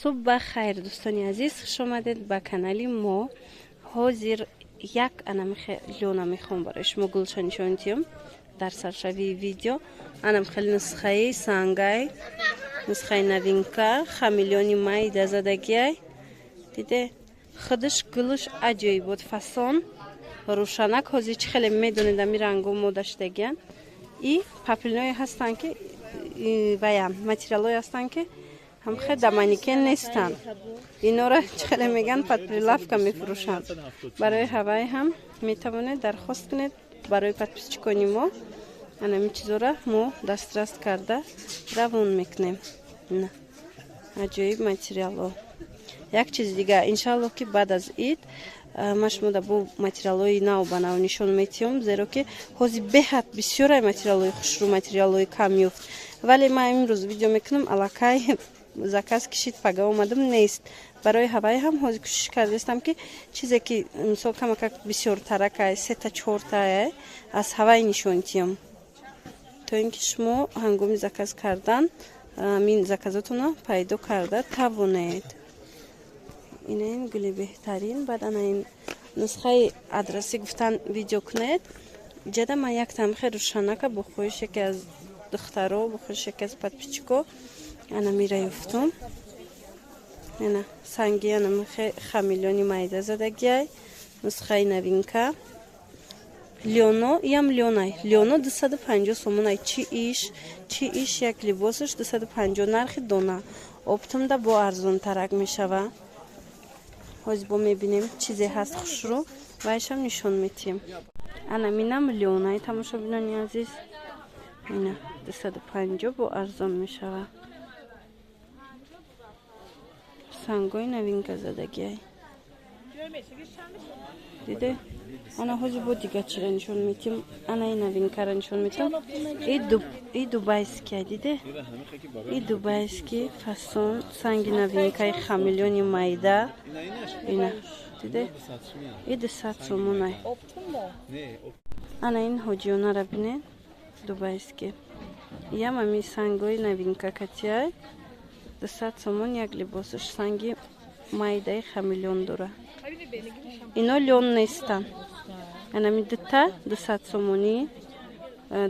صبح خیر دوستانی عزیز، خوش آمدید به کانال ما. حاضر یک انم لیونا میخوام برای شما گلشن نشون دیم در سرشوی ویدیو. انم خیلی نسخه سانگای، نسخه نوینکا، خمیلیونی مایده زدگی دیده خودش گلش عجیب بود، فسان روشنک. حاضر چی خیلی میدونید می رنگو مودشتگین. ای پاپیلونی هستن که ویان ماتریالوی هستن که هم خیلی دمانیکن نیستن. اینا را چخیلی میگن پاتریلافکا میفروشن. برای هوای هم میتوانید درخواست کنید برای پادپیسچیکونی ما. این چیزا را ما دسترس کرده روون میکنیم. نه عجیب ماتریالو. یک چیز دیگه انشالله که بعد از عید ما شما با ماتریالوی نو بناو نشون میتیم، زیرا که حاضر بهت بسیار ماتریالوی خوشرو ماتریالوی کمیفت. ولی ما امروز ویدیو میکنم علاقه زکاس کشید پگاه اومدم نیست. برای هوای هم حاضر کوشش کردم که چیزی که مثلا کمک بسیار ترکه 3 تا 4 تا از هوای نشون تیم تا اینکه شما هنگام زکاس کردن این زکاتتون رو پیدا کرده توانید. این گلی بهترین. بعد این نسخه آدرسی گفتن ویدیو کنید. جدا ما یک تمخیر روشنک بخویش که از دخترها بخویش که از پادپیچیکو انا میره یفتم. اینا سنگی انا خمیلیونی مایده زدگی نسخه نوینکا لیونو یم لیونای لیونو 250 سومونای چی ایش یک لباسش 250 نرخ دونه. اپتم دا با ارزون ترک میشوه. حاضر با میبینیم چیزی هست خوش رو وایش هم نشون میتیم. انا مینم لیونای تماشا بینانی عزیز. اینا 250 با ارزون میشوه. سنگوی نوینکا زدگی دیده. انا حاضر با دیگه چرا نشون میتیم. انا این نوینکا را نشون میتیم. ای دوبایسکی دیده. ای دوبایسکی فاسون سنگ نوینکای خمیلیونی مایده. اینا دیده. ای 200 سومونای. انا این هوجیونا را بینید. دوبایسکی یم امی سنگوی نوینکا کتیای 200 سومون یک لباسش سنگی مایده خمیلیون دوره. اینا لیون نیستن. انا میدتا 200 سومونی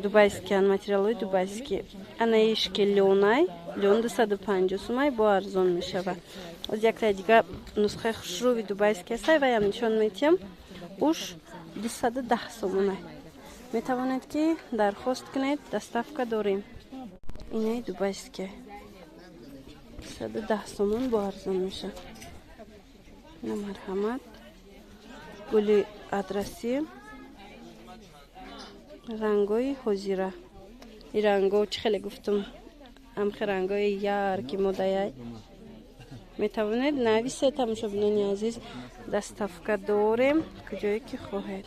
دوبایسکی ان ماتریالوی دوبایسکی. انا ایشکی لیونای لیون 250 سومای با ارزون میشوه. از یک تا دیگه نسخه خوشروی دوبایسکی سای و یم نشون میتیم اوش 210 سومونای. میتوانید که درخواست کنید دستافکا داریم. اینای دوبایسکی 210 سومون با ارزون میشه. نه مرحمت گلی آدرسی رنگوی حضیره. این رنگو چه خیلی گفتم همخی رنگوی یار که مدایای میتوانید نویسه تماشا بینانی عزیز دستافکا داریم کجایی که خواهید.